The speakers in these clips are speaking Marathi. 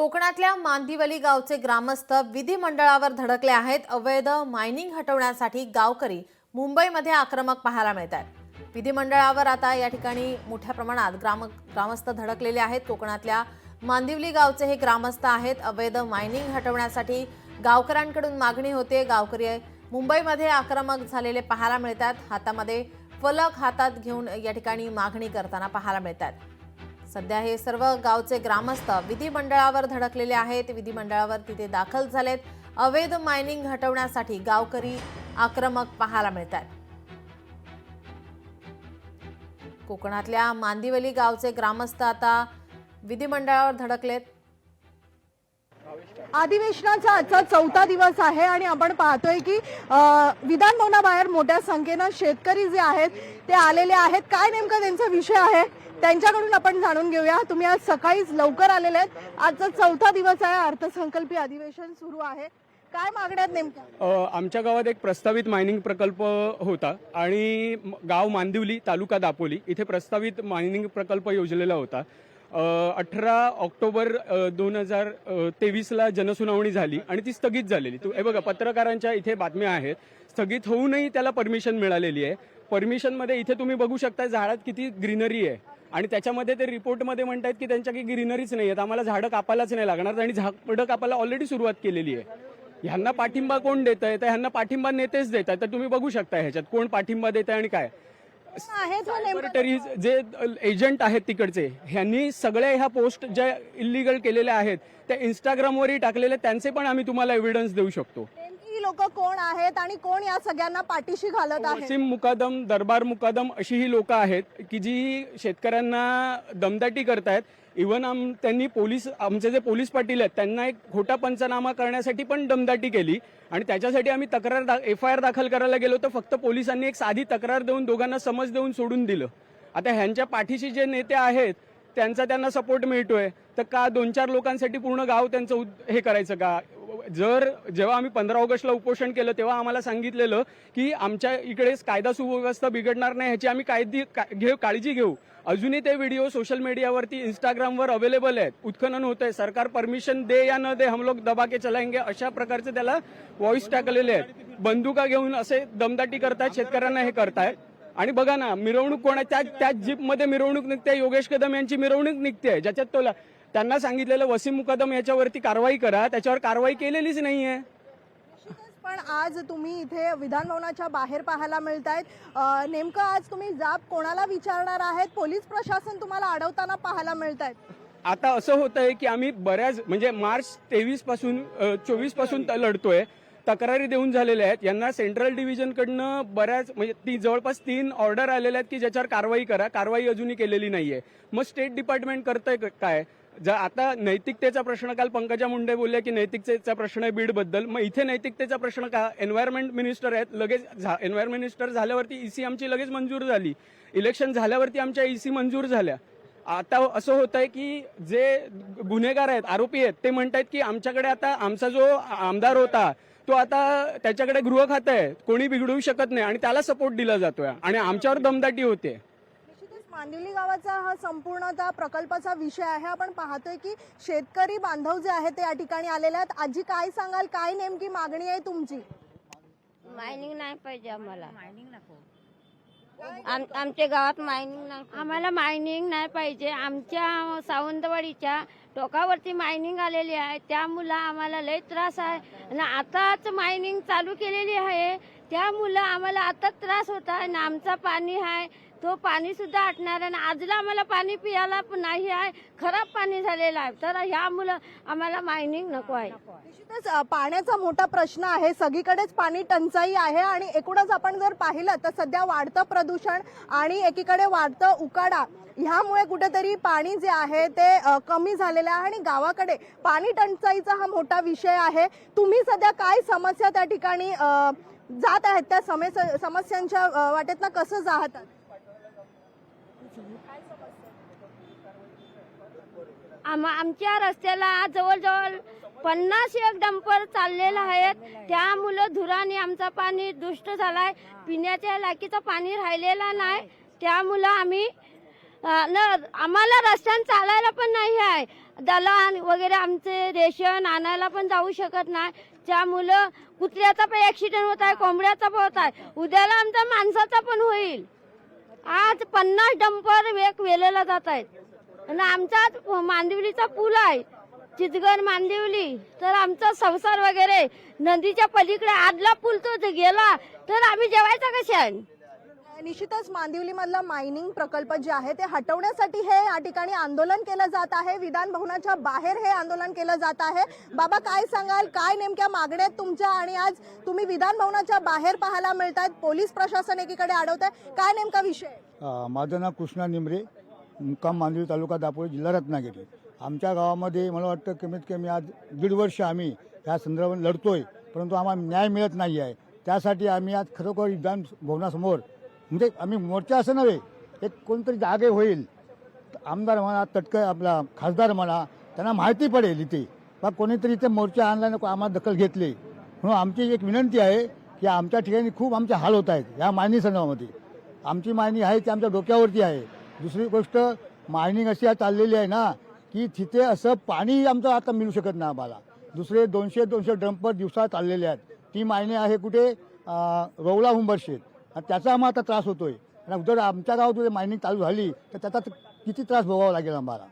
कोकणातल्या मांदिवली गावचे ग्रामस्थ विधिमंडळावर धडकले आहेत। अवैध मायनिंग हटवण्यासाठी गावकरी मुंबईमध्ये आक्रमक पाहायला मिळतात। विधिमंडळावर आता या ठिकाणी मोठ्या प्रमाणात ग्रामस्थ धडकलेले आहेत। कोकणातल्या मांदिवली गावचे हे ग्रामस्थ आहेत। अवैध मायनिंग हटवण्यासाठी गावकऱ्यांकडून मागणी होते। गावकरी मुंबईमध्ये आक्रमक झालेले पाहायला मिळतात। हातामध्ये फलक हातात घेऊन या ठिकाणी मागणी करताना पाहायला मिळतात। सध्या हे सर्व गावचे ग्रामस्थ विधिमंडळावर धडकलेले आहेत। विधिमंडळावर तिथे दाखल झालेत। अवैध मायनिंग हटवण्यासाठी गावकरी आक्रमक पाहायला मिळतात। कोकणातल्या मांदिवली गावचे ग्रामस्थ आता विधिमंडळावर धडकलेत। अधिवेशनाचा आजचा चौथा दिवस आहे आणि आपण पाहतोय की विधान भवनाबाहेर मोठ्या संख्येने शेतकरी जे आहेत ते आलेले आहेत। काय नेमका त्यांचा विषय आहे त्यांच्याकडून आपण जाणून घेऊया। तुम्ही आज सकाळीच लवकर आलेले आहेत। आजचा चौथा दिवस आहे, अर्थसंकल्पीय अधिवेशन सुरू आहे। काय मागण्या आहेत नेमक्या? आमच्या गावात एक प्रस्तावित मायनिंग प्रकल्प होता आणि गाव मांदिवली तालुका दापोली इथे प्रस्तावित मायनिंग प्रकल्प योजलेला होता। 18 ऑक्टोबर 2023ला जनसुनावणी झाली आणि ती स्थगित झालेली। हे बघा, पत्रकारांच्या इथे बातम्या आहेत। स्थगित होऊनही त्याला परमिशन मिळालेली आहे। परमिशनमध्ये इथे तुम्ही बघू शकता झाडात किती ग्रीनरी आहे आणि त्याच्यामध्ये ते रिपोर्टमध्ये म्हणतात की त्यांच्या काही ग्रीनरीच नाही आहेत, आम्हाला झाडं कापायलाच नाही लागणार आणि झाडं कापायला ऑलरेडी सुरुवात केलेली आहे। ह्यांना पाठिंबा कोण देत आहे? तर ह्यांना पाठिंबा नेतेच देत आहेत। तर तुम्ही बघू शकता ह्याच्यात कोण पाठिंबा देत आहे आणि काय सेक्रेटरीज जे एजंट आहेत तिकडचे, ह्यांनी सगळ्या ह्या पोस्ट ज्या इलिगल केलेल्या आहेत त्या इंस्टाग्रामवरही टाकलेल्या, त्यांचे पण आम्ही तुम्हाला एव्हिडन्स देऊ शकतो। ही लोक कोण आहेत आणि कोण या सगळ्यांना पाठीशी घालत आहे? वसीम मुकादम, दरबार मुकादम अशी ही लोक आहेत की जी शेतकऱ्यांना दमदाटी करतायत। इव्हन त्यांनी आमचे जे पोलीस पाटील आहेत त्यांना एक खोटा पंचनामा करण्यासाठी पण दमदाटी केली आणि त्याच्यासाठी आम्ही FIR दाखल करायला गेलो तर फक्त पोलिसांनी एक साधी तक्रार देऊन दोघांना समज देऊन सोडून दिलं। आता ह्यांच्या पाठीशी जे नेते आहेत त्यांना सपोर्ट मिळतोय तर का 2-4 लोकांसाठी पूर्ण गाव त्यांचं हे करायचं का? जेव्हा आम्ही 15 ऑगस्टला उपोषण केलं तेव्हा आम्हाला सांगितलेलं की आमच्या इकडे कायदा सुव्यवस्था बिघडणार नाही ह्याची आम्ही काळजी घेऊ। अजूनही ते व्हिडिओ सोशल मीडियावरती इंस्टाग्रामवर अवेलेबल आहेत। उत्खनन होत आहे, सरकार परमिशन दे या न दे हम लोग दबा के चलाएंगे अशा प्रकारचे त्याला व्हॉइस टाकलेले आहेत। बंदुका घेऊन असे दमदाटी करतायत, शेतकऱ्यांना हे करतायत। आणि बघा ना, मिरवणूक कोण आहे? त्या जीपमध्ये मिरवणूक निघते, योगेश कदम यांची मिरवणूक निघते ज्याच्यात त्यांना सांगितलेलं वसीम मुकादम याच्यावरती कारवाई करा, त्याच्यावर कारवाई केलेलीच नाहीये। पण आज तुम्ही इथे विधान भवनाच्या बाहेर पाहायला मिळतायत, नेमकं आज तुम्ही जाब कोणाला विचारणार आहेत? पोलीस प्रशासन तुम्हाला अडवताना पाहायला मिळतायत। आता असं होतंय की आम्ही बऱ्याच मार्च 24 पासून लढतोय, तक्रारी देऊन झालेल्या आहेत। यांना सेंट्रल डिव्हिजनकडनं बऱ्याच ती जवळपास 3 ऑर्डर आलेल्या आहेत की ज्याच्यावर कारवाई करा, कारवाई अजूनही केलेली नाहीये। मग स्टेट डिपार्टमेंट करतंय काय? आता नैतिकतेचा प्रश्न, काल पंकजा मुंडे बोलल्या की नैतिकतेचा प्रश्न आहे बीडबद्दल, मग इथे नैतिकतेचा प्रश्न का? एन्व्हायरमेंट मिनिस्टर आहेत, लगेच एन्व्हायरमेंट मिनिस्टर झाल्यावरती EC आमची लगेच मंजूर झाली, इलेक्शन झाल्यावरती आमच्या EC मंजूर झाल्या। आता असं होत आहे की जे गुन्हेगार आहेत, आरोपी आहेत, ते म्हणतात की आमच्याकडे आता आमचा जो आमदार होता तो आता त्याच्याकडे गृह खातं आहे, कोणी बिघडवू शकत नाही आणि त्याला सपोर्ट दिला जातोय आणि आमच्यावर दमदाटी होते। मांदिवली गावाचा हा संपूर्णतः प्रकल्पाचा विषय आहे। आपण पाहतोय की शेतकरी बांधव जे आहेत ते या ठिकाणी आलेले आहेत। आजी, काय सांगाल, काय नेमकी मागणी आहे तुमची? मायनिंग नाही पाहिजे आम्हाला, आमच्या गावात मायनिंग नाही, आम्हाला मायनिंग नाही पाहिजे। आमच्या सावंतवाडीच्या टोकावरती मायनिंग आलेली आहे, त्यामुळे आम्हाला लय त्रास आहे आणि आताच मायनिंग चालू केलेली आहे त्यामुळे आम्हाला आता त्रास होत आहे ना। आमचा पाणी आहे तो पाणी सुद्धा आटणार आहे, आजला आम्हाला पाणी पियाला पण नाही आहे, खराब पाणी झालेलं आहे। तर ह्यामुळं आम्हाला मायनिंग नको आहे। निश्चितच पाण्याचा मोठा प्रश्न आहे, सगळीकडेच पाणी टंचाई आहे आणि एकूणच आपण जर पाहिलं तर सध्या वाढतं प्रदूषण आणि एकीकडे वाढतं उकाडा, ह्यामुळे कुठेतरी पाणी जे आहे ते कमी झालेलं आहे आणि गावाकडे पाणी टंचाईचा हा मोठा विषय आहे। तुम्ही सध्या काय समस्या त्या ठिकाणी जात आहेत, त्या समस्यांच्या वाटेतनं कसं जात? आमच्या रस्त्याला जवळजवळ 50 डंपर चाललेला आहेत, त्यामुळं धुराने आमचा पाणी दुष्ट झालाय, पिण्याच्या लायकीचं पाणी राहिलेला नाही, त्यामुळं आम्ही आम्हाला रस्त्याने चालायला पण नाही आहे, दलान वगैरे आमचे रेशन आणायला पण जाऊ शकत नाही. त्यामुळं कुत्र्याचा पण ऍक्सिडेंट होत आहे, कोंबड्याचा पण होत आहे, उद्याला आमच्या माणसाचा पण होईल. आज 50 डंपर वेलेला जात आहेत आणि आमचा मांदिवलीचा पूल आहे, चितगड मांदिवली, तर आमचा संसार वगैरे नदीच्या पलीकडे आदला पूल तो गेला तर आम्ही जेवायचा कशा? निश्चितच मांदिवलीमधला मायनिंग प्रकल्प जे आहे ते हटवण्यासाठी हे या ठिकाणी आंदोलन केलं जात आहे. विधान भवनाच्या बाहेर हे आंदोलन केलं जात आहे. बाबा, काय सांगाल, काय नेमक्या मागण्या आहेत तुमच्या? आणि आज तुम्ही विधान भवनाच्या बाहेर पाहायला मिळतात, पोलीस प्रशासन एकीकडे अडवत आहे, काय नेमका विषय? माझं नाव कृष्णा निमरे, मुक्काम मांदिवली, तालुका दापोली, जिल्हा रत्नागिरी. आमच्या गावामध्ये मला वाटतं कमीत कमी आज 1.5 वर्ष आम्ही या संदर्भात लढतोय, परंतु आम्हाला न्याय मिळत नाही आहे. त्यासाठी आम्ही आज खरोखर विधान भवनासमोर, म्हणजे आम्ही मोर्चा असं नव्हे, एक कोणतरी जागे होईल, आमदार म्हणा, तटकं आपला खासदार म्हणा, त्यांना माहिती पडेल इथे बा कोणीतरी इथे मोर्चा आणला नको, आम्हाला दखल घेतली. म्हणून आमची एक विनंती आहे की आमच्या ठिकाणी खूप आमचे हाल होत आहेत या मायनिंग संदर्भामध्ये. आमची मायनिंग आहे ती आमच्या डोक्यावरती आहे. दुसरी गोष्ट, मायनिंग अशी चाललेली आहे ना की तिथे असं पाणी आमचं आता मिळू शकत नाही आम्हाला. दुसरे 200 डंपर दिवसात चाललेले आहेत. ती मायनिंग आहे कुठे? रौला हुंबरशेत. आणि त्याचा आम्हाला आता त्रास होतोय. आणि जर आमच्या गावात जर मायनिंग चालू झाली तर त्याचा किती त्रास भोगावा लागेल आम्हाला.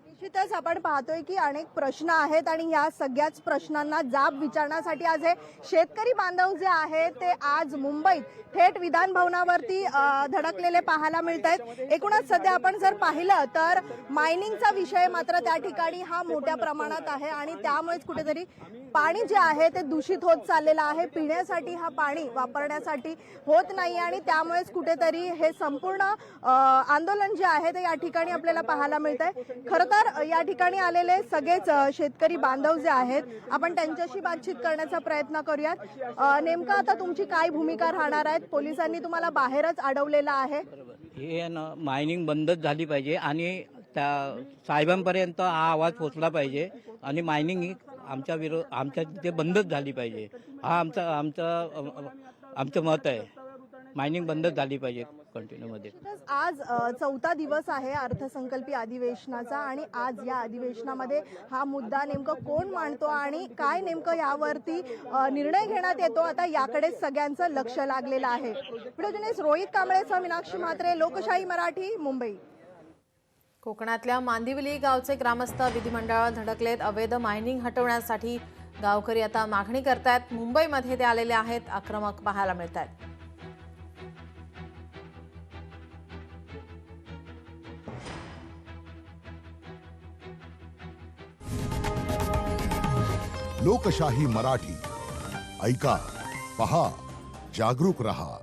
निश्चितच आपण पाहतोय की अनेक प्रश्न आहेत आणि या सगळ्याच प्रश्नांना जाब विचारण्यासाठी आज हे शेतकरी बांधव जे आहेत ते आज मुंबईत थेट विधान भवनावरती धडकलेले पाहायला मिळत आहेत. एकूणच सध्या आपण जर पाहिलं तर मायनिंगचा विषय मात्र त्या ठिकाणी हा मोठ्या प्रमाणात आहे आणि त्यामुळेच कुठेतरी पाणी जे आहे ते दूषित होत चाललेलं आहे. पिण्यासाठी हा पाणी वापरण्यासाठी होत नाही आणि त्यामुळेच कुठेतरी हे संपूर्ण आंदोलन जे आहे ते या ठिकाणी आपल्याला पाहायला मिळत आहे. खरं तर या ठिकाणी आलेले सगळेच शेतकरी बांधव जे आहेत आपण त्यांच्याशी बातचीत करण्याचा प्रयत्न करूयात. नेमकं आता तुमची काय भूमिका राहणार आहे? पोलिसांनी तुम्हाला बाहेरच अडवलेलं आहे. हे मायनिंग बंदच झाली पाहिजे आणि त्या साहेबांपर्यंत हा आवाज पोचला पाहिजे आणि मायनिंग ही आमच्या तिथे बंदच झाली पाहिजे. हा आमचं मत आहे. मायनिंग बंदच झाली पाहिजे कंटिन्यूमध्ये. आज 4था दिवस आहे अर्थसंकल्पीय अधिवेशनाचा आणि आज या अधिवेशनामध्ये हा मुद्दा नेमकं कोण मांडतो आणि काय नेमकं यावरती निर्णय घेण्यात येतो, आता याकडे सगळ्यांचं लक्ष लागलेलं आहे. व्हिडिओ जर्नलिस्ट रोहित कांबळेसह मीनाक्षी म्हात्रे, लोकशाही मराठी, मुंबई. कोकणातल्या मांदिवली गावचे ग्रामस्थ विधिमंडळावर धडकलेत. अवैध मायनिंग हटवण्यासाठी गावकरी आता मागणी करतायत. मुंबईमध्ये ते आलेले आहेत, आक्रमक पाहायला मिळत आहेत. लोकशाही मराठी ऐका, पहा, जागरूक रहा.